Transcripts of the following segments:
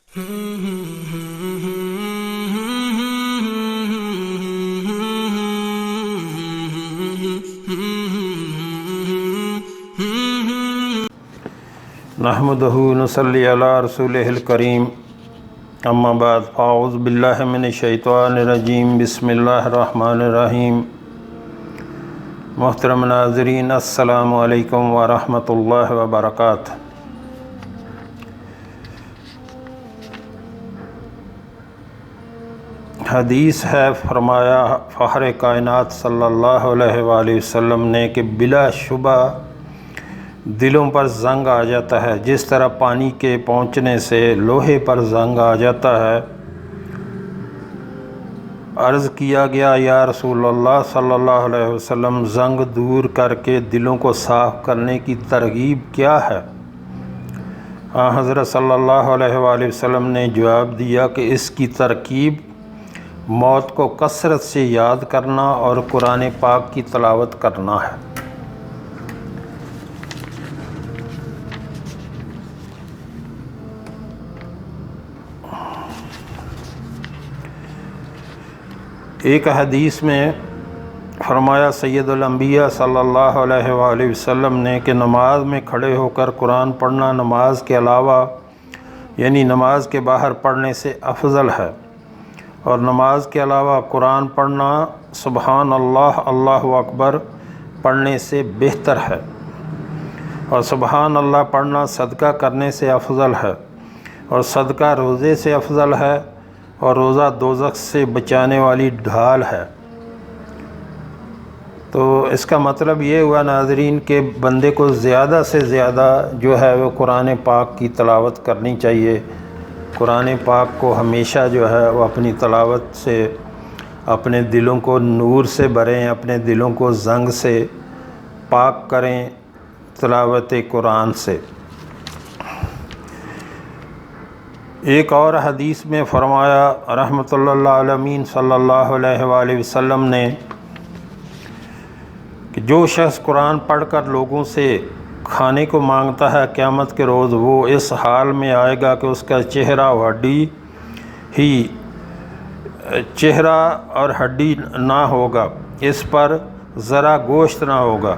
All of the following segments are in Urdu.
نحمدہ نصلی علی رسولہ الکریم اما بعد فاعوذ باللہ من الشیطان الرجیم بسم اللہ الرحمن الرحیم۔ محترم ناظرین، السلام علیکم ورحمۃ اللہ وبرکاتہ۔ حدیث ہے، فرمایا فخر کائنات صلی اللہ علیہ وآلہ وسلم نے کہ بلا شبہ دلوں پر زنگ آ جاتا ہے، جس طرح پانی کے پہنچنے سے لوہے پر زنگ آ جاتا ہے۔ عرض کیا گیا، یا رسول اللہ صلی اللہ علیہ وسلم، زنگ دور کر کے دلوں کو صاف کرنے کی ترغیب کیا ہے؟ حضرت صلی اللہ علیہ وآلہ وسلم نے جواب دیا کہ اس کی ترکیب موت کو کثرت سے یاد کرنا اور قرآن پاک کی تلاوت کرنا ہے۔ ایک حدیث میں فرمایا سید الانبیاء صلی اللہ علیہ وآلہ وسلم نے کہ نماز میں کھڑے ہو کر قرآن پڑھنا نماز کے علاوہ یعنی نماز کے باہر پڑھنے سے افضل ہے، اور نماز کے علاوہ قرآن پڑھنا سبحان اللہ اللہ اکبر پڑھنے سے بہتر ہے، اور سبحان اللہ پڑھنا صدقہ کرنے سے افضل ہے، اور صدقہ روزے سے افضل ہے، اور روزہ دوزخ سے بچانے والی ڈھال ہے۔ تو اس کا مطلب یہ ہوا ناظرین کہ بندے کو زیادہ سے زیادہ جو ہے وہ قرآن پاک کی تلاوت کرنی چاہیے۔ قرآن پاک کو ہمیشہ جو ہے وہ اپنی تلاوت سے اپنے دلوں کو نور سے بھریں، اپنے دلوں کو زنگ سے پاک کریں تلاوت قرآن سے۔ ایک اور حدیث میں فرمایا رحمۃ اللہ عالمین صلی اللہ علیہ وآلہ وسلم نے کہ جو شخص قرآن پڑھ کر لوگوں سے کھانے کو مانگتا ہے، قیامت کے روز وہ اس حال میں آئے گا کہ اس کا چہرہ اور ہڈی نہ ہوگا، اس پر ذرا گوشت نہ ہوگا۔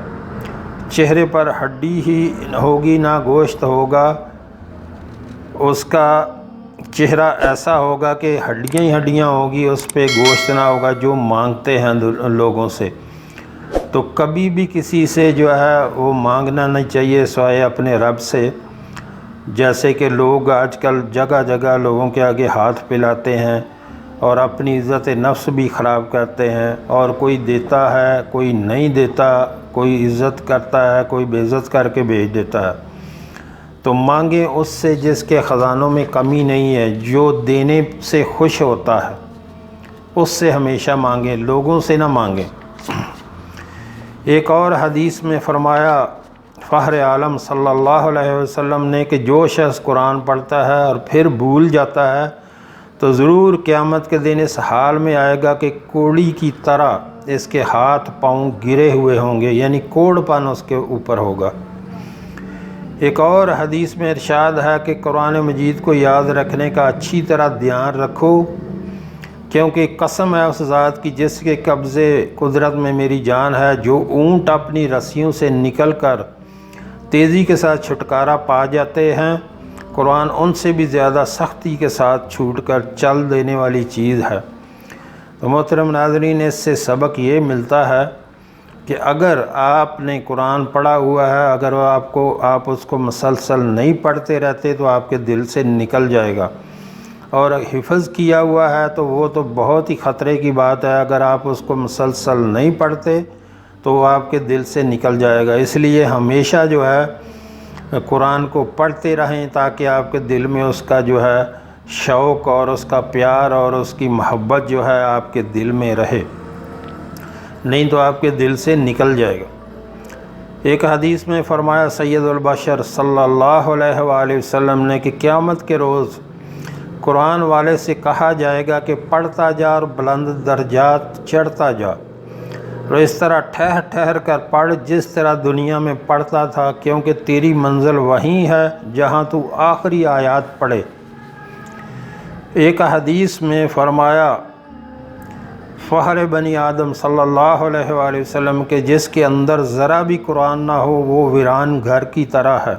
چہرے پر ہڈی ہی ہوگی، نہ گوشت ہوگا، اس کا چہرہ ایسا ہوگا کہ ہڈیاں ہی ہڈیاں ہوگی، اس پہ گوشت نہ ہوگا، جو مانگتے ہیں لوگوں سے۔ تو کبھی بھی کسی سے جو ہے وہ مانگنا نہیں چاہیے سوائے اپنے رب سے۔ جیسے کہ لوگ آج کل جگہ جگہ لوگوں کے آگے ہاتھ پھیلاتے ہیں اور اپنی عزت نفس بھی خراب کرتے ہیں، اور کوئی دیتا ہے کوئی نہیں دیتا، کوئی عزت کرتا ہے کوئی بے عزت کر کے بھیج دیتا ہے۔ تو مانگیں اس سے جس کے خزانوں میں کمی نہیں ہے، جو دینے سے خوش ہوتا ہے اس سے ہمیشہ مانگیں، لوگوں سے نہ مانگیں۔ ایک اور حدیث میں فرمایا فخر عالم صلی اللہ علیہ وسلم نے کہ جو شخص قرآن پڑھتا ہے اور پھر بھول جاتا ہے تو ضرور قیامت کے دن اس حال میں آئے گا کہ کوڑی کی طرح اس کے ہاتھ پاؤں گرے ہوئے ہوں گے، یعنی کوڑ پن اس کے اوپر ہوگا۔ ایک اور حدیث میں ارشاد ہے کہ قرآن مجید کو یاد رکھنے کا اچھی طرح دھیان رکھو، کیونکہ قسم ہے اس ذات کی جس کے قبضے قدرت میں میری جان ہے، جو اونٹ اپنی رسیوں سے نکل کر تیزی کے ساتھ چھٹکارا پا جاتے ہیں، قرآن ان سے بھی زیادہ سختی کے ساتھ چھوٹ کر چل دینے والی چیز ہے۔ تو محترم ناظرین، اس سے سبق یہ ملتا ہے کہ اگر آپ نے قرآن پڑھا ہوا ہے، اگر آپ اس کو مسلسل نہیں پڑھتے رہتے تو آپ کے دل سے نکل جائے گا، اور حفظ کیا ہوا ہے تو وہ تو بہت ہی خطرے کی بات ہے۔ اگر آپ اس کو مسلسل نہیں پڑھتے تو وہ آپ کے دل سے نکل جائے گا۔ اس لیے ہمیشہ جو ہے قرآن کو پڑھتے رہیں تاکہ آپ کے دل میں اس کا جو ہے شوق اور اس کا پیار اور اس کی محبت جو ہے آپ کے دل میں رہے، نہیں تو آپ کے دل سے نکل جائے گا۔ ایک حدیث میں فرمایا سید البشر صلی اللہ علیہ وآلہ وسلم نے کہ قیامت کے روز قرآن والے سے کہا جائے گا کہ پڑھتا جا اور بلند درجات چڑھتا جا، اور اس طرح ٹھہر ٹھہر کر پڑھ جس طرح دنیا میں پڑھتا تھا، کیونکہ تیری منزل وہیں ہے جہاں تو آخری آیات پڑھے۔ ایک حدیث میں فرمایا فخر بنی آدم صلی اللہ علیہ وآلہ وسلم کے جس کے اندر ذرا بھی قرآن نہ ہو وہ ویران گھر کی طرح ہے۔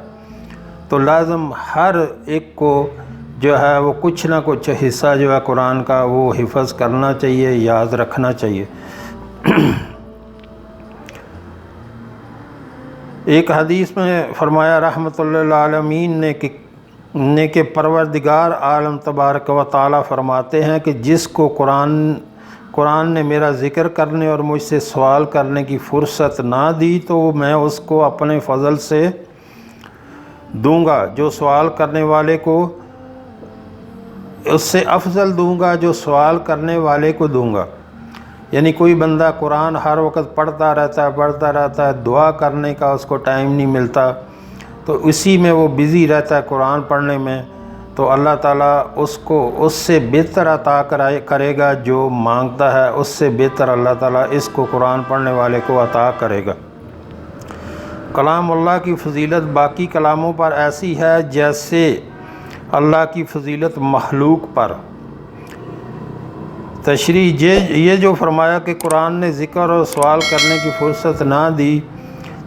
تو لازم ہر ایک کو جو ہے وہ کچھ نہ کچھ حصہ جو ہے قرآن کا وہ حفظ کرنا چاہیے، یاد رکھنا چاہیے۔ ایک حدیث میں فرمایا رحمۃ اللہ للعالمین نے کہ پروردگار عالم تبارک و تعالی فرماتے ہیں کہ جس کو قرآن نے میرا ذکر کرنے اور مجھ سے سوال کرنے کی فرصت نہ دی تو میں اس کو اپنے فضل سے دوں گا، جو سوال کرنے والے کو اس سے افضل دوں گا جو سوال کرنے والے کو دوں گا۔ یعنی کوئی بندہ قرآن ہر وقت پڑھتا رہتا ہے، دعا کرنے کا اس کو ٹائم نہیں ملتا، تو اسی میں وہ بزی رہتا ہے قرآن پڑھنے میں، تو اللہ تعالیٰ اس کو اس سے بہتر عطا کرے گا جو مانگتا ہے، اس سے بہتر اللہ تعالیٰ اس کو قرآن پڑھنے والے کو عطا کرے گا۔ کلام اللہ کی فضیلت باقی کلاموں پر ایسی ہے جیسے اللہ کی فضیلت مخلوق پر۔ تشریح یہ جو فرمایا کہ قرآن نے ذکر اور سوال کرنے کی فرصت نہ دی،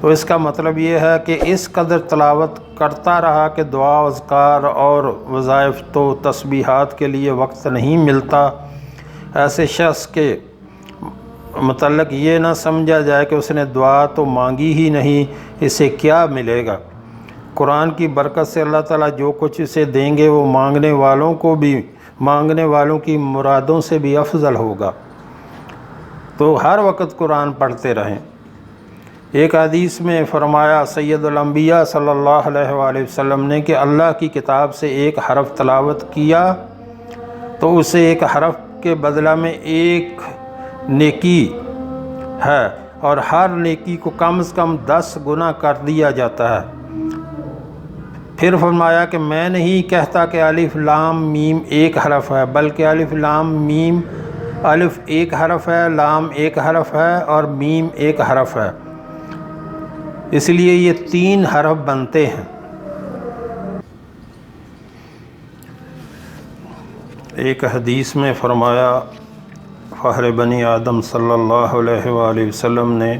تو اس کا مطلب یہ ہے کہ اس قدر تلاوت کرتا رہا کہ دعا، اذکار اور وظائف تو تسبیحات کے لیے وقت نہیں ملتا۔ ایسے شخص کے متعلق یہ نہ سمجھا جائے کہ اس نے دعا تو مانگی ہی نہیں، اسے کیا ملے گا۔ قرآن کی برکت سے اللہ تعالیٰ جو کچھ اسے دیں گے وہ مانگنے والوں کی مرادوں سے بھی افضل ہوگا۔ تو ہر وقت قرآن پڑھتے رہیں۔ ایک حدیث میں فرمایا سید الانبیاء صلی اللہ علیہ وآلہ وسلم نے کہ اللہ کی کتاب سے ایک حرف تلاوت کیا تو اسے ایک حرف کے بدلہ میں ایک نیکی ہے، اور ہر نیکی کو کم از کم 10 گنا کر دیا جاتا ہے۔ پھر فرمایا کہ میں نہیں کہتا کہ الف لام میم ایک حرف ہے، بلکہ الف لام میم، الف ایک حرف ہے، لام ایک حرف ہے اور میم ایک حرف ہے، اس لیے یہ 3 حرف بنتے ہیں۔ ایک حدیث میں فرمایا فخر بنی آدم صلی اللہ علیہ وآلہ وسلم نے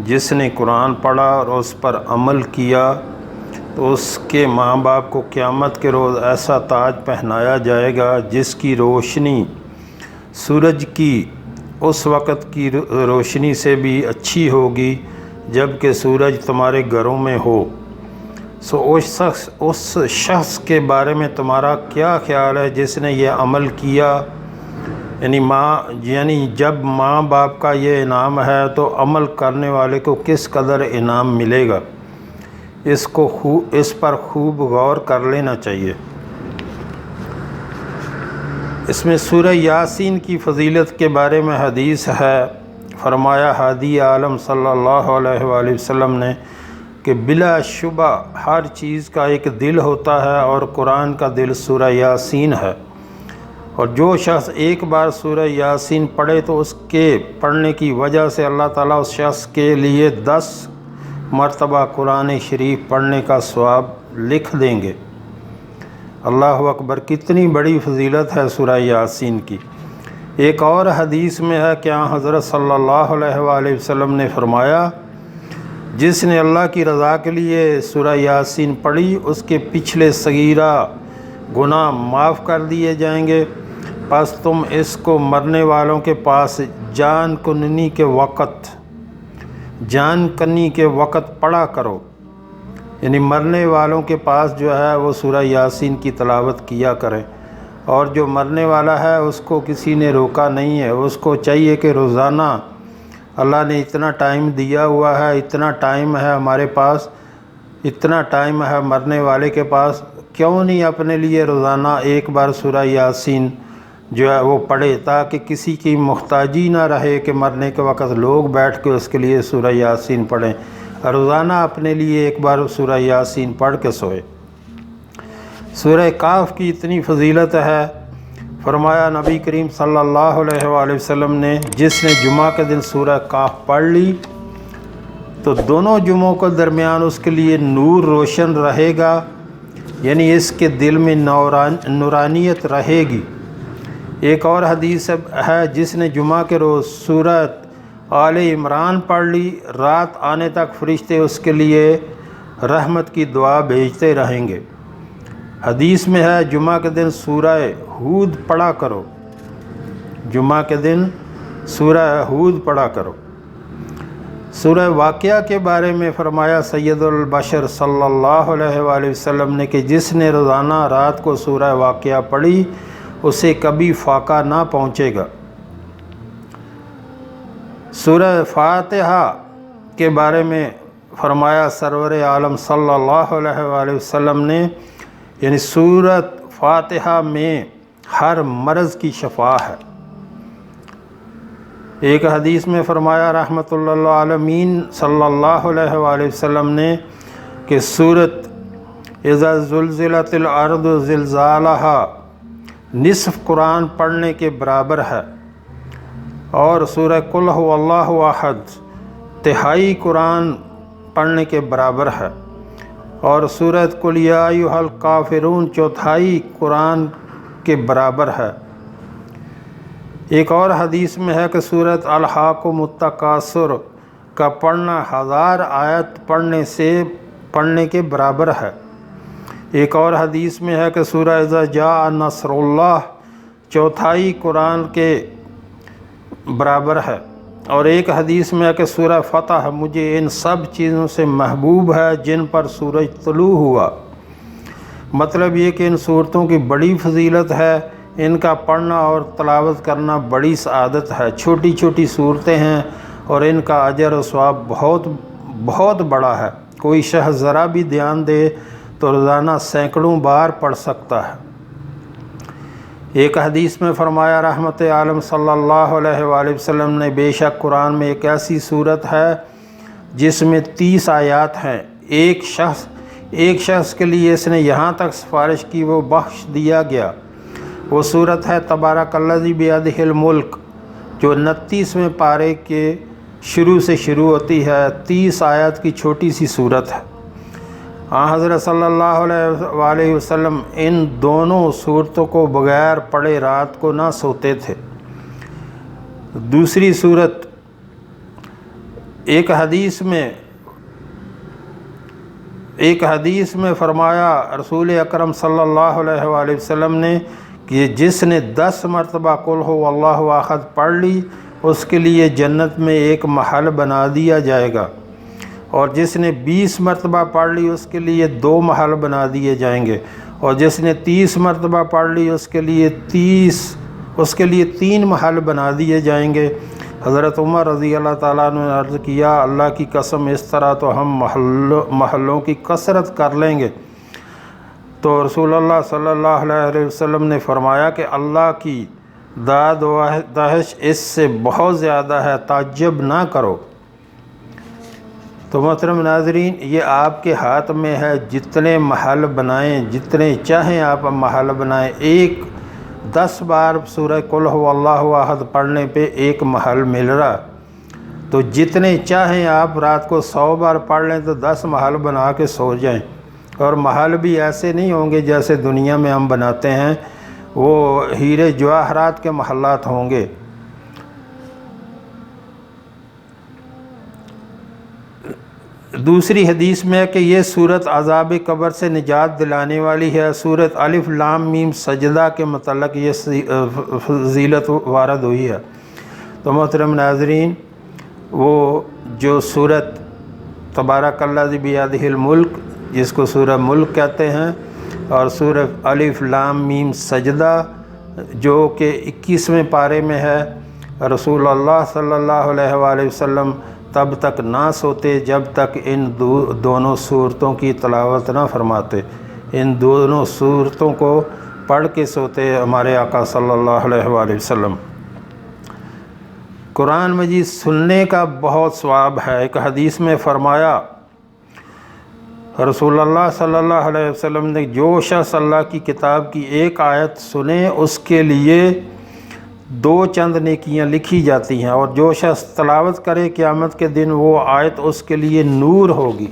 جس نے قرآن پڑھا اور اس پر عمل کیا تو اس کے ماں باپ کو قیامت کے روز ایسا تاج پہنایا جائے گا جس کی روشنی سورج کی اس وقت کی روشنی سے بھی اچھی ہوگی جب کہ سورج تمہارے گھروں میں ہو۔ اس شخص کے بارے میں تمہارا کیا خیال ہے جس نے یہ عمل کیا؟ یعنی جب ماں باپ کا یہ انعام ہے تو عمل کرنے والے کو کس قدر انعام ملے گا، اس پر خوب غور کر لینا چاہیے۔ اس میں سورہ یاسین کی فضیلت کے بارے میں حدیث ہے، فرمایا ہادی عالم صلی اللہ علیہ وآلہ وسلم نے کہ بلا شبہ ہر چیز کا ایک دل ہوتا ہے اور قرآن کا دل سورہ یاسین ہے، اور جو شخص ایک بار سورہ یاسین پڑھے تو اس کے پڑھنے کی وجہ سے اللہ تعالیٰ اس شخص کے لیے 10 مرتبہ قرآن شریف پڑھنے کا ثواب لکھ دیں گے۔ اللہ اکبر، کتنی بڑی فضیلت ہے سورہ یاسین کی۔ ایک اور حدیث میں ہے کہ حضرت صلی اللہ علیہ وآلہ وسلم نے فرمایا جس نے اللہ کی رضا کے لیے سورہ یاسین پڑھی اس کے پچھلے صغیرہ گناہ معاف کر دیے جائیں گے، پس تم اس کو مرنے والوں کے پاس جان کنی کے وقت پڑھا کرو، یعنی مرنے والوں کے پاس جو ہے وہ سورہ یاسین کی تلاوت کیا کریں، اور جو مرنے والا ہے اس کو کسی نے روکا نہیں ہے، اس کو چاہیے کہ روزانہ اللہ نے اتنا ٹائم دیا ہوا ہے، اتنا ٹائم ہے ہمارے پاس، اتنا ٹائم ہے مرنے والے کے پاس، کیوں نہیں اپنے لیے روزانہ ایک بار سورہ یاسین جو ہے وہ پڑھے، تاکہ کسی کی محتاجی نہ رہے کہ مرنے کے وقت لوگ بیٹھ کے اس کے لیے سورہ یاسین پڑھیں، روزانہ اپنے لیے ایک بار سورہ یاسین پڑھ کے سوئے۔ سورہ کاف کی اتنی فضیلت ہے، فرمایا نبی کریم صلی اللہ علیہ وآلہ وسلم نے جس نے جمعہ کے دن سورہ کاف پڑھ لی تو دونوں جمعوں کے درمیان اس کے لیے نور روشن رہے گا، یعنی اس کے دل میں نورانیت رہے گی۔ ایک اور حدیث ہے جس نے جمعہ کے روز سورۃ آل عمران پڑھ لی، رات آنے تک فرشتے اس کے لیے رحمت کی دعا بھیجتے رہیں گے۔ حدیث میں ہے جمعہ کے دن سورہ ہود پڑھا کرو، جمعہ کے دن سورہ ہود پڑھا کرو۔ سورہ واقعہ کے بارے میں فرمایا سید البشر صلی اللہ علیہ وآلہ وسلم نے کہ جس نے روزانہ رات کو سورہ واقعہ پڑھی اسے کبھی فاقہ نہ پہنچے گا۔ سورہ فاتحہ کے بارے میں فرمایا سرور عالم صلی اللہ علیہ وآلہ وسلم نے، یعنی سورۃ فاتحہ میں ہر مرض کی شفا ہے۔ ایک حدیث میں فرمایا رحمۃ اللہ للعالمین صلی اللہ علیہ وآلہ وسلم نے کہ سورۃ اذا زلزلت الارض زلزالہا نصف قرآن پڑھنے کے برابر ہے، اور سورہ قل هو اللہ احد تہائی قرآن پڑھنے کے برابر ہے، اور سورۃ قل یا ایھا الکافرون چوتھائی قرآن کے برابر ہے۔ ایک اور حدیث میں ہے کہ سورۃ الہاکم التکاثر کا پڑھنا 1000 آیت پڑھنے کے برابر ہے۔ ایک اور حدیث میں ہے کہ سورہ اذا جاء نصر اللہ چوتھائی قرآن کے برابر ہے، اور ایک حدیث میں ہے کہ سورہ فتح مجھے ان سب چیزوں سے محبوب ہے جن پر سورج طلوع ہوا۔ مطلب یہ کہ ان صورتوں کی بڑی فضیلت ہے، ان کا پڑھنا اور تلاوت کرنا بڑی سعادت ہے۔ چھوٹی چھوٹی صورتیں ہیں اور ان کا اجر و ثواب بہت بہت بڑا ہے۔ کوئی شخص ذرا بھی دھیان دے تو روزانہ سینکڑوں بار پڑھ سکتا ہے۔ ایک حدیث میں فرمایا رحمت عالم صلی اللہ علیہ وآلہ وسلم نے بے شک قرآن میں ایک ایسی صورت ہے جس میں 30 آیات ہیں، ایک شخص کے لیے اس نے یہاں تک سفارش کی وہ بخش دیا گیا۔ وہ صورت ہے تبارک الذی بیدہ الملک، جو 29ویں پارے کے شروع سے شروع ہوتی ہے، 30 آیات کی چھوٹی سی صورت ہے۔ حضرت صلی اللہ علیہ وآلہ وسلم ان دونوں صورتوں کو بغیر پڑھے رات کو نہ سوتے تھے۔ دوسری صورت ایک حدیث میں فرمایا رسول اکرم صلی اللہ علیہ وآلہ وسلم نے کہ جس نے 10 مرتبہ قل هو اللہ احد پڑھ لی اس کے لیے جنت میں ایک محل بنا دیا جائے گا، اور جس نے 20 مرتبہ پڑھ لی اس کے لیے 2 محل بنا دیے جائیں گے، اور جس نے 30 مرتبہ پڑھ لی اس کے لیے 3 محل بنا دیے جائیں گے۔ حضرت عمر رضی اللہ تعالیٰ عنہ نے عرض کیا اللہ کی قسم اس طرح تو ہم محلوں کی کثرت کر لیں گے۔ تو رسول اللہ صلی اللہ علیہ وسلم نے فرمایا کہ اللہ کی داد و دہش اس سے بہت زیادہ ہے، تعجب نہ کرو۔ تو محترم ناظرین، یہ آپ کے ہاتھ میں ہے، جتنے محل بنائیں، جتنے چاہیں آپ محل بنائیں۔ 10 بار سورہ قل هو اللہ احد پڑھنے پہ 1 محل مل رہا، تو جتنے چاہیں آپ رات کو 100 بار پڑھ لیں تو 10 محل بنا کے سو جائیں۔ اور محل بھی ایسے نہیں ہوں گے جیسے دنیا میں ہم بناتے ہیں، وہ ہیرے جواہرات کے محلات ہوں گے۔ دوسری حدیث میں ہے کہ یہ صورت عذاب قبر سے نجات دلانے والی ہے۔ سورۃ الف لام میم سجدہ کے متعلق یہ فضیلت وارد ہوئی ہے۔ تو محترم ناظرین، وہ جو صورت تبارک الذی بیدہ الملک جس کو سورہ ملک کہتے ہیں، اور سورہ الف لام میم سجدہ جو کہ 21ویں پارے میں ہے، رسول اللہ صلی اللہ علیہ وآلہ وسلم تب تک نہ سوتے جب تک ان دونوں صورتوں کی تلاوت نہ فرماتے، ان دونوں صورتوں کو پڑھ کے سوتے ہمارے آقا صلی اللہ علیہ وآلہ وسلم۔ قرآن مجید سننے کا بہت ثواب ہے۔ ایک حدیث میں فرمایا رسول اللہ صلی اللہ علیہ وسلم نے جو شخص اللہ کی کتاب کی 1 آیت سنے اس کے لیے 2 چند نیکیاں لکھی جاتی ہیں، اور جو شخص تلاوت کرے قیامت کے دن وہ آیت اس کے لیے نور ہوگی۔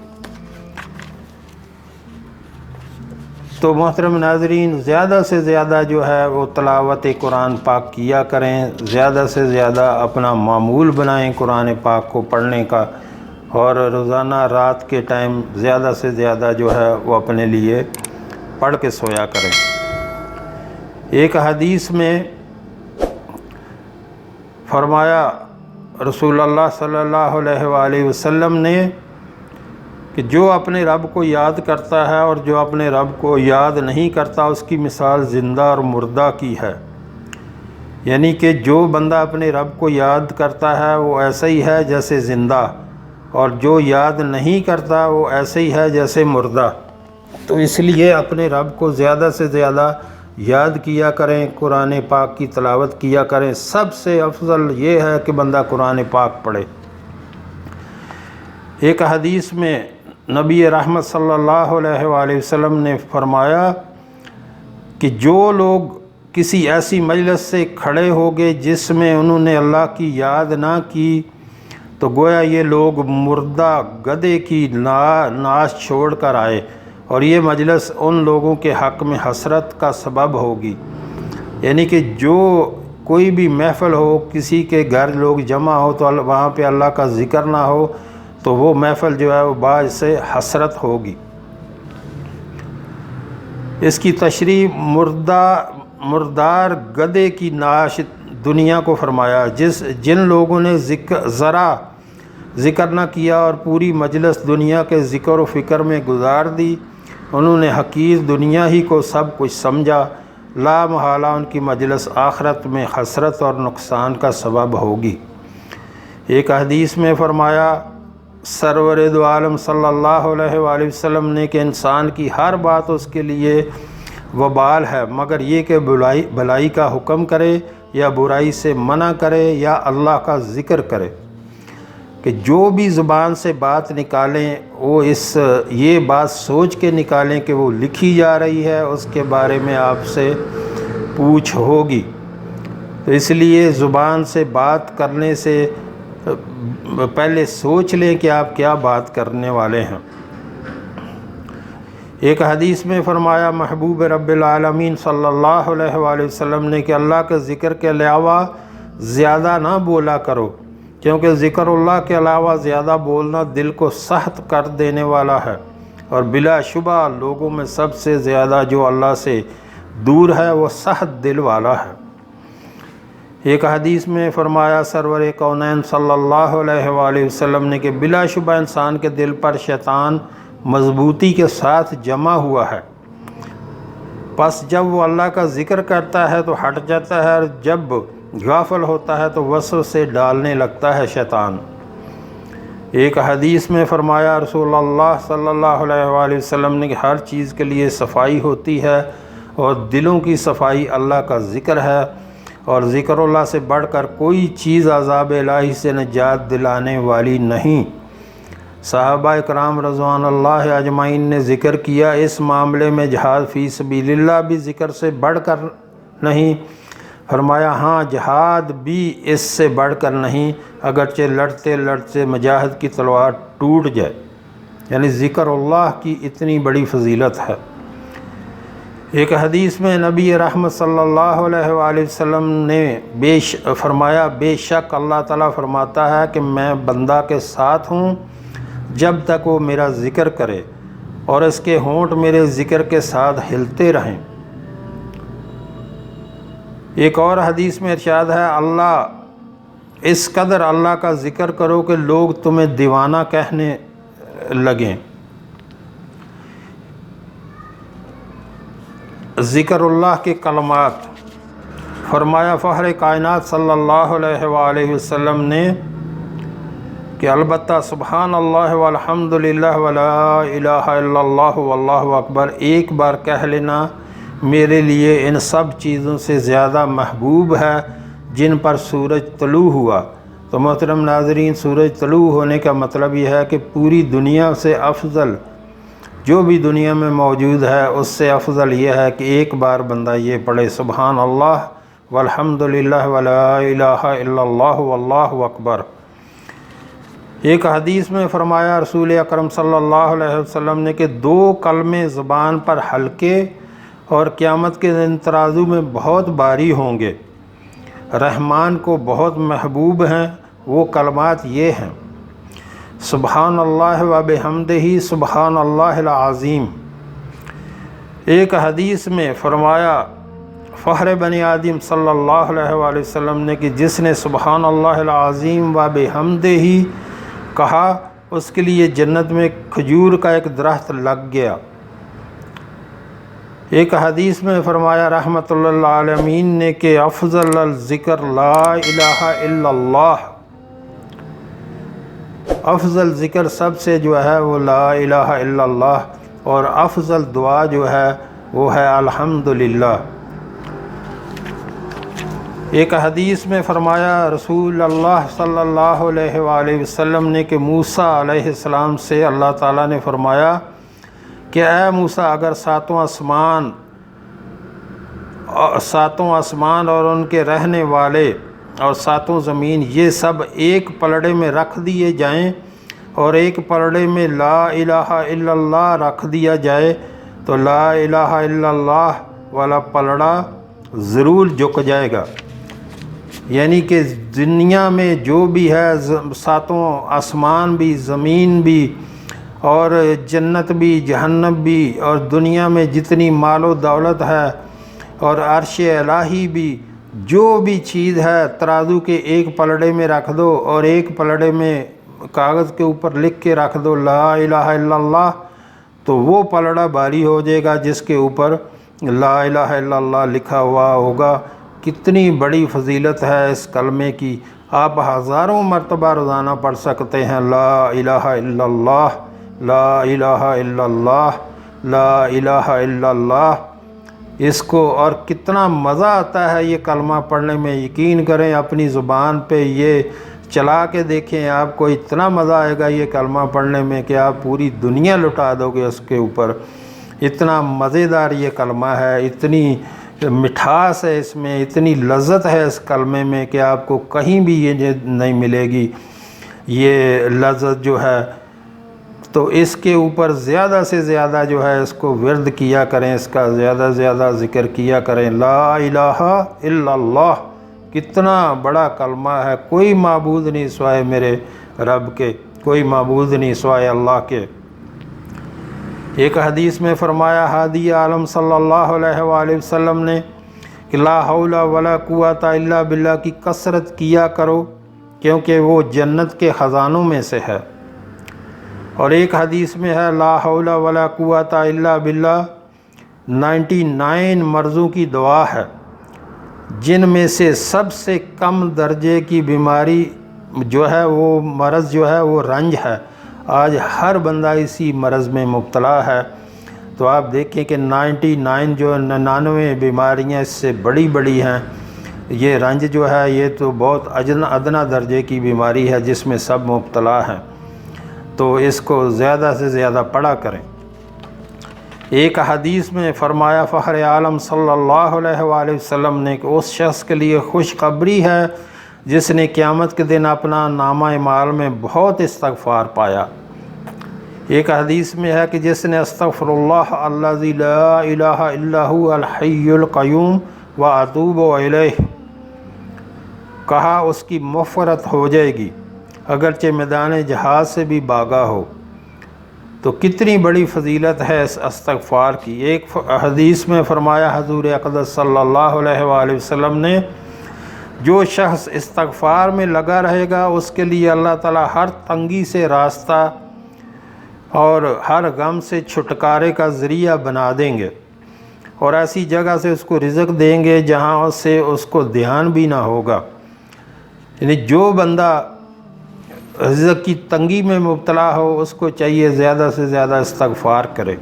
تو محترم ناظرین، زیادہ سے زیادہ جو ہے وہ تلاوت قرآن پاک کیا کریں، زیادہ سے زیادہ اپنا معمول بنائیں قرآن پاک کو پڑھنے کا، اور روزانہ رات کے ٹائم زیادہ سے زیادہ جو ہے وہ اپنے لیے پڑھ کے سویا کریں۔ ایک حدیث میں فرمایا رسول اللہ صلی اللہ علیہ وآلہ وسلم نے کہ جو اپنے رب کو یاد کرتا ہے اور جو اپنے رب کو یاد نہیں کرتا اس کی مثال زندہ اور مردہ کی ہے، یعنی کہ جو بندہ اپنے رب کو یاد کرتا ہے وہ ایسا ہی ہے جیسے زندہ، اور جو یاد نہیں کرتا وہ ایسے ہی ہے جیسے مردہ۔ تو اس لیے اپنے رب کو زیادہ سے زیادہ یاد کیا کریں، قرآن پاک کی تلاوت کیا کریں۔ سب سے افضل یہ ہے کہ بندہ قرآن پاک پڑھے۔ ایک حدیث میں نبی رحمت صلی اللہ علیہ وآلہ وسلم نے فرمایا کہ جو لوگ کسی ایسی مجلس سے کھڑے ہو گئے جس میں انہوں نے اللہ کی یاد نہ کی، تو گویا یہ لوگ مردہ گدھے کی ناش چھوڑ کر آئے، اور یہ مجلس ان لوگوں کے حق میں حسرت کا سبب ہوگی۔ یعنی کہ جو کوئی بھی محفل ہو، کسی کے گھر لوگ جمع ہو تو وہاں پہ اللہ کا ذکر نہ ہو تو وہ محفل جو ہے وہ باعث سے حسرت ہوگی۔ اس کی تشریح مردار گدھے کی ناش دنیا کو فرمایا، جن لوگوں نے ذرا ذکر نہ کیا اور پوری مجلس دنیا کے ذکر و فکر میں گزار دی، انہوں نے حقیر دنیا ہی کو سب کچھ سمجھا، لا محالہ ان کی مجلس آخرت میں حسرت اور نقصان کا سبب ہوگی۔ ایک حدیث میں فرمایا سرور دو عالم صلی اللہ علیہ وآلہ وسلم نے کہ انسان کی ہر بات اس کے لیے وبال ہے، مگر یہ کہ بھلائی کا حکم کرے یا برائی سے منع کرے یا اللہ کا ذکر کرے، کہ جو بھی زبان سے بات نکالیں وہ یہ بات سوچ کے نکالیں کہ وہ لکھی جا رہی ہے، اس کے بارے میں آپ سے پوچھ ہوگی۔ تو اس لیے زبان سے بات کرنے سے پہلے سوچ لیں کہ آپ کیا بات کرنے والے ہیں۔ ایک حدیث میں فرمایا محبوب رب العالمین صلی اللہ علیہ وآلہ وسلم نے کہ اللہ کے ذکر کے علاوہ زیادہ نہ بولا کرو، کیونکہ ذکر اللہ کے علاوہ زیادہ بولنا دل کو سخت کر دینے والا ہے، اور بلا شبہ لوگوں میں سب سے زیادہ جو اللہ سے دور ہے وہ سخت دل والا ہے۔ ایک حدیث میں فرمایا سرور کونین صلی اللہ علیہ وآلہ وسلم نے کہ بلا شبہ انسان کے دل پر شیطان مضبوطی کے ساتھ جمع ہوا ہے، پس جب وہ اللہ کا ذکر کرتا ہے تو ہٹ جاتا ہے، اور جب غافل ہوتا ہے تو وسوسے ڈالنے لگتا ہے شیطان۔ ایک حدیث میں فرمایا رسول اللہ صلی اللہ علیہ وآلہ وسلم نے کہ ہر چیز کے لیے صفائی ہوتی ہے، اور دلوں کی صفائی اللہ کا ذکر ہے، اور ذکر اللہ سے بڑھ کر کوئی چیز عذاب الہی سے نجات دلانے والی نہیں۔ صحابہ اکرام رضوان اللہ اجمعین نے ذکر کیا، اس معاملے میں جہاد فی سبیل اللہ بھی ذکر سے بڑھ کر نہیں۔ فرمایا ہاں جہاد بھی اس سے بڑھ کر نہیں، اگرچہ لڑتے لڑتے مجاہد کی تلوار ٹوٹ جائے، یعنی ذکر اللہ کی اتنی بڑی فضیلت ہے۔ ایک حدیث میں نبی رحمت صلی اللہ علیہ وآلہ وسلم نے فرمایا بے شک اللہ تعالیٰ فرماتا ہے کہ میں بندہ کے ساتھ ہوں جب تک وہ میرا ذکر کرے اور اس کے ہونٹ میرے ذکر کے ساتھ ہلتے رہیں۔ ایک اور حدیث میں ارشاد ہے اللہ اس قدر اللہ کا ذکر کرو کہ لوگ تمہیں دیوانہ کہنے لگیں۔ ذکر اللہ کے کلمات فرمایا فخر کائنات صلی اللہ علیہ وآلہ وسلم نے کہ البتہ سبحان اللہ والحمد للہ ولا الہ الا اللہ واللہ اکبر ایک بار کہہ لینا میرے لیے ان سب چیزوں سے زیادہ محبوب ہے جن پر سورج طلوع ہوا۔ تو محترم ناظرین، سورج طلوع ہونے کا مطلب یہ ہے کہ پوری دنیا سے افضل جو بھی دنیا میں موجود ہے اس سے افضل یہ ہے کہ ایک بار بندہ یہ پڑھے سبحان اللہ والحمد للہ ولا الہ الا اللہ واللہ اکبر۔ ایک حدیث میں فرمایا رسول اکرم صلی اللہ علیہ وسلم نے کہ 2 کلمے زبان پر ہلکے اور قیامت کے دن ترازو میں بہت بھاری ہوں گے، رحمان کو بہت محبوب ہیں۔ وہ کلمات یہ ہیں: سبحان اللہ و بحمدہ سبحان اللہ العظیم۔ ایک حدیث میں فرمایا فخر بنی آدم صلی اللہ علیہ وآلہ وسلم نے کہ جس نے سبحان اللہ العظیم و بحمدہ کہا اس کے لیے جنت میں کھجور کا ایک درخت لگ گیا۔ ایک حدیث میں فرمایا رحمت للعالمین نے کہ افضل الذکر لا الہ الا اللہ، افضل ذکر سب سے جو ہے وہ لا الہ الا اللہ، اور افضل دعا جو ہے وہ ہے الحمدللہ۔ ایک حدیث میں فرمایا رسول اللہ صلی اللہ علیہ وآلہ وسلم نے کہ موسیٰ علیہ السلام سے اللہ تعالیٰ نے فرمایا کہ اے موسیٰ، اگر ساتوں آسمان اور ان کے رہنے والے اور ساتوں زمین یہ سب ایک پلڑے میں رکھ دیے جائیں اور ایک پلڑے میں لا الہ الا اللہ رکھ دیا جائے تو لا الہ الا اللہ والا پلڑا ضرور جھک جائے گا۔ یعنی کہ دنیا میں جو بھی ہے، ساتوں آسمان بھی، زمین بھی، اور جنت بھی، جہنم بھی، اور دنیا میں جتنی مال و دولت ہے، اور عرش الہی بھی، جو بھی چیز ہے ترازو کے ایک پلڑے میں رکھ دو اور ایک پلڑے میں کاغذ کے اوپر لکھ کے رکھ دو لا الہ الا اللہ، تو وہ پلڑا بھاری ہو جائے گا جس کے اوپر لا الہ الا اللہ لکھا ہوا ہوگا۔ کتنی بڑی فضیلت ہے اس کلمے کی، آپ ہزاروں مرتبہ روزانہ پڑھ سکتے ہیں لا الہ الا اللہ، لا الہ الا اللہ، لا الہ الا اللہ۔ اس کو اور کتنا مزہ آتا ہے یہ کلمہ پڑھنے میں، یقین کریں اپنی زبان پہ یہ چلا کے دیکھیں، آپ کو اتنا مزہ آئے گا یہ کلمہ پڑھنے میں کہ آپ پوری دنیا لٹا دو گے اس کے اوپر۔ اتنا مزیدار یہ کلمہ ہے، اتنی مٹھاس ہے اس میں، اتنی لذت ہے اس کلمے میں کہ آپ کو کہیں بھی یہ نہیں ملے گی یہ لذت جو ہے۔ تو اس کے اوپر زیادہ سے زیادہ جو ہے اس کو ورد کیا کریں، اس کا زیادہ سے زیادہ ذکر کیا کریں۔ لا الہ الا اللہ کتنا بڑا کلمہ ہے، کوئی معبود نہیں سوائے میرے رب کے، کوئی معبود نہیں سوائے اللہ کے۔ ایک حدیث میں فرمایا ہادی عالم صلی اللہ علیہ وآلہ وسلم نے کہ لا حول ولا قوت الا باللہ کی کثرت کیا کرو کیونکہ وہ جنت کے خزانوں میں سے ہے۔ اور ایک حدیث میں ہے لا حول ولا قوت الا باللہ 99 مرضوں کی دعا ہے، جن میں سے سب سے کم درجے کی بیماری جو ہے وہ مرض جو ہے وہ رنج ہے۔ آج ہر بندہ اسی مرض میں مبتلا ہے، تو آپ دیکھیں کہ 99 بیماریاں اس سے بڑی بڑی ہیں، یہ رنج جو ہے یہ تو بہت ادنا درجے کی بیماری ہے جس میں سب مبتلا ہیں، تو اس کو زیادہ سے زیادہ پڑھا کریں۔ ایک حدیث میں فرمایا فخر عالم صلی اللہ علیہ وآلہ وسلم نے کہ اس شخص کے لیے خوشخبری ہے جس نے قیامت کے دن اپنا نامہ اعمال میں بہت استغفار پایا۔ ایک حدیث میں ہے کہ جس نے استغفر اللہ الذی لا الہ الا هو الحی القیوم واتوب الیہ کہا اس کی مغفرت ہو جائے گی اگرچہ میدان جہاد سے بھی بھاگا ہو۔ تو کتنی بڑی فضیلت ہے اس استغفار کی۔ ایک حدیث میں فرمایا حضور اقدس صلی اللہ علیہ وآلہ وسلم نے جو شخص استغفار میں لگا رہے گا اس کے لیے اللہ تعالیٰ ہر تنگی سے راستہ اور ہر غم سے چھٹکارے کا ذریعہ بنا دیں گے، اور ایسی جگہ سے اس کو رزق دیں گے جہاں سے اس کو دھیان بھی نہ ہوگا۔ یعنی جو بندہ رزق کی تنگی میں مبتلا ہو اس کو چاہیے زیادہ سے زیادہ استغفار کرے۔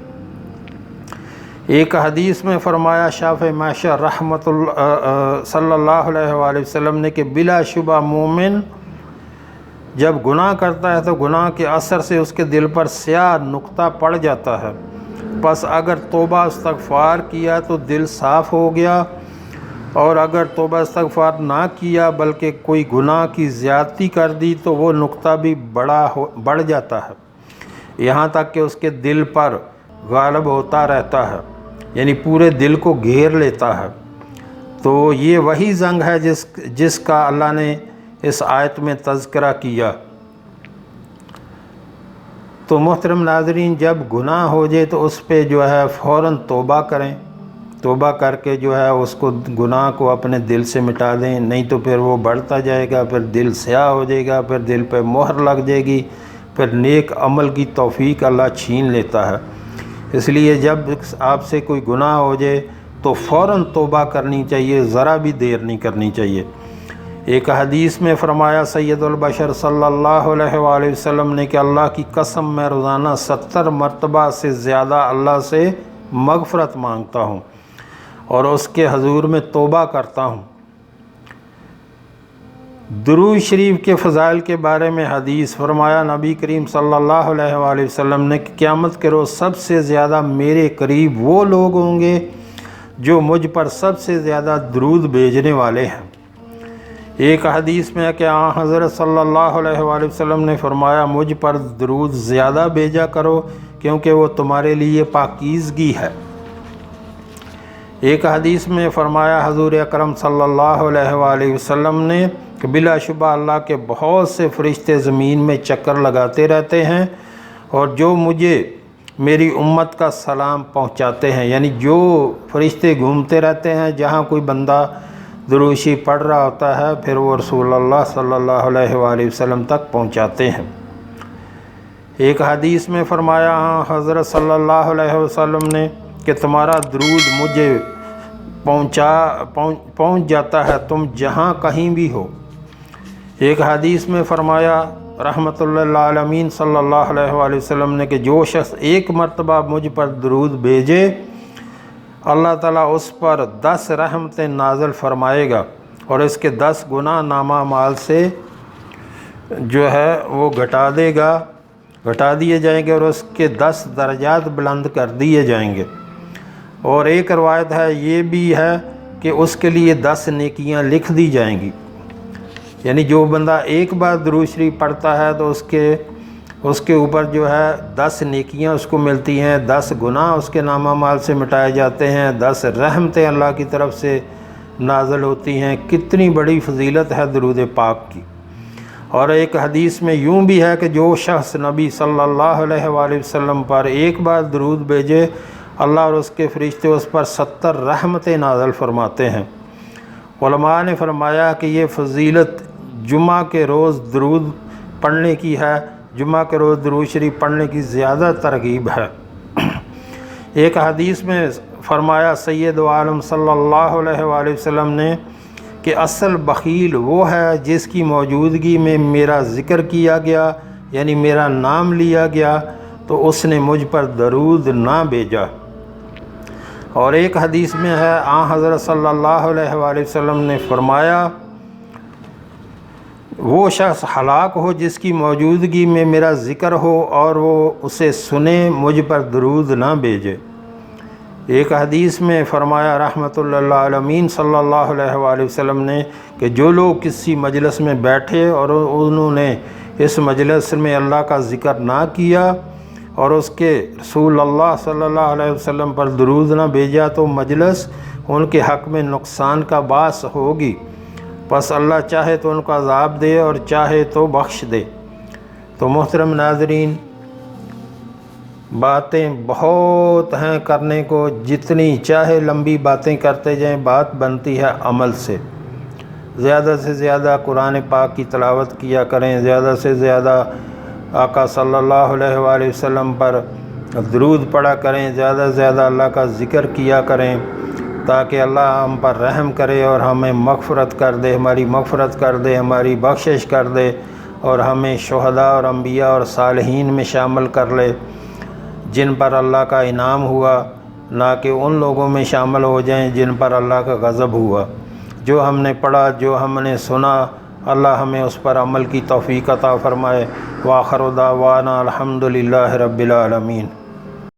ایک حدیث میں فرمایا شافع معشر رحمت اللہ صلی اللہ علیہ وآلہ وسلم نے کہ بلا شبہ مومن جب گناہ کرتا ہے تو گناہ کے اثر سے اس کے دل پر سیاہ نقطہ پڑ جاتا ہے، پس اگر توبہ استغفار کیا تو دل صاف ہو گیا اور اگر توبہ استغفار نہ کیا بلکہ کوئی گناہ کی زیادتی کر دی تو وہ نقطہ بھی بڑھ جاتا ہے، یہاں تک کہ اس کے دل پر غالب ہوتا رہتا ہے، یعنی پورے دل کو گھیر لیتا ہے۔ تو یہ وہی زنگ ہے جس کا اللہ نے اس آیت میں تذکرہ کیا۔ تو محترم ناظرین، جب گناہ ہو جائے تو اس پہ جو ہے فوراً توبہ کریں، توبہ کر کے جو ہے اس کو گناہ کو اپنے دل سے مٹا دیں، نہیں تو پھر وہ بڑھتا جائے گا، پھر دل سیاہ ہو جائے گا، پھر دل پہ مہر لگ جائے گی، پھر نیک عمل کی توفیق اللہ چھین لیتا ہے۔ اس لیے جب آپ سے کوئی گناہ ہو جائے تو فوراً توبہ کرنی چاہیے، ذرا بھی دیر نہیں کرنی چاہیے۔ ایک حدیث میں فرمایا سید البشر صلی اللہ علیہ وآلہ وسلم نے کہ اللہ کی قسم میں روزانہ 70 مرتبہ سے زیادہ اللہ سے مغفرت مانگتا ہوں اور اس کے حضور میں توبہ کرتا ہوں۔ درود شریف کے فضائل کے بارے میں حدیث فرمایا نبی کریم صلی اللہ علیہ وآلہ وسلم نے کہ قیامت کے روز سب سے زیادہ میرے قریب وہ لوگ ہوں گے جو مجھ پر سب سے زیادہ درود بھیجنے والے ہیں۔ ایک حدیث میں ہے کہ حضرت صلی اللہ علیہ وآلہ وسلم نے فرمایا مجھ پر درود زیادہ بھیجا کرو کیونکہ وہ تمہارے لیے پاکیزگی ہے۔ ایک حدیث میں فرمایا حضور اکرم صلی اللہ علیہ وآلہ وسلم نے کہ بلا شبہ اللہ کے بہت سے فرشتے زمین میں چکر لگاتے رہتے ہیں اور جو مجھے میری امت کا سلام پہنچاتے ہیں، یعنی جو فرشتے گھومتے رہتے ہیں جہاں کوئی بندہ دروشی پڑھ رہا ہوتا ہے پھر وہ رسول اللہ صلی اللہ علیہ وآلہ وسلم تک پہنچاتے ہیں۔ ایک حدیث میں فرمایا حضرت صلی اللہ علیہ وسلم نے کہ تمہارا درود مجھے پہنچ جاتا ہے تم جہاں کہیں بھی ہو۔ ایک حدیث میں فرمایا رحمت اللہ عالمین صلی اللہ علیہ وآلہ وسلم نے کہ جو شخص ایک مرتبہ مجھ پر درود بھیجے اللہ تعالیٰ اس پر 10 رحمتیں نازل فرمائے گا اور اس کے 10 گناہ نامہ اعمال سے جو ہے وہ گھٹا دیے جائیں گے اور اس کے 10 درجات بلند کر دیے جائیں گے۔ اور ایک روایت ہے یہ بھی ہے کہ اس کے لیے 10 نیکیاں لکھ دی جائیں گی، یعنی جو بندہ ایک بار درود شریف پڑھتا ہے تو اس کے اوپر جو ہے 10 نیکیاں اس کو ملتی ہیں، 10 گناہ اس کے نامہ اعمال سے مٹائے جاتے ہیں، 10 رحمتیں اللہ کی طرف سے نازل ہوتی ہیں۔ کتنی بڑی فضیلت ہے درود پاک کی۔ اور ایک حدیث میں یوں بھی ہے کہ جو شخص نبی صلی اللہ علیہ وآلہ وسلم پر ایک بار درود بھیجے اللہ اور اس کے فرشتے اس پر 70 رحمتیں نازل فرماتے ہیں۔ علماء نے فرمایا کہ یہ فضیلت جمعہ کے روز درود پڑھنے کی ہے، جمعہ کے روز درود شریف پڑھنے کی زیادہ ترغیب ہے۔ ایک حدیث میں فرمایا سید عالم صلی اللہ علیہ وآلہ وسلم نے کہ اصل بخیل وہ ہے جس کی موجودگی میں میرا ذکر کیا گیا، یعنی میرا نام لیا گیا تو اس نے مجھ پر درود نہ بھیجا۔ اور ایک حدیث میں ہے حضرت صلی اللہ علیہ وآلہ وسلم نے فرمایا وہ شخص ہلاک ہو جس کی موجودگی میں میرا ذکر ہو اور وہ اسے سنے مجھ پر درود نہ بھیجے۔ ایک حدیث میں فرمایا رحمت اللہ عالمین صلی اللہ علیہ وآلہ وسلم نے کہ جو لوگ کسی مجلس میں بیٹھے اور انہوں نے اس مجلس میں اللہ کا ذکر نہ کیا اور اس کے رسول اللہ صلی اللہ علیہ وسلم پر درود نہ بھیجا تو مجلس ان کے حق میں نقصان کا باعث ہوگی، بس اللہ چاہے تو ان کو عذاب دے اور چاہے تو بخش دے۔ تو محترم ناظرین، باتیں بہت ہیں کرنے کو، جتنی چاہے لمبی باتیں کرتے جائیں، بات بنتی ہے عمل سے زیادہ قرآن پاک کی تلاوت کیا کریں، زیادہ سے زیادہ آقا صلی اللہ علیہ وآلہ وسلم پر درود پڑھا کریں، زیادہ سے زیادہ اللہ کا ذکر کیا کریں تاکہ اللہ ہم پر رحم کرے اور ہمیں مغفرت کر دے، ہماری مغفرت کر دے، ہماری بخشش کر دے اور ہمیں شہداء اور انبیاء اور صالحین میں شامل کر لے جن پر اللہ کا انعام ہوا، نہ کہ ان لوگوں میں شامل ہو جائیں جن پر اللہ کا غضب ہوا۔ جو ہم نے پڑھا، جو ہم نے سنا، اللہ ہمیں اس پر عمل کی توفیق عطا فرمائے۔ وآخر دعوانا الحمدللہ رب العالمین۔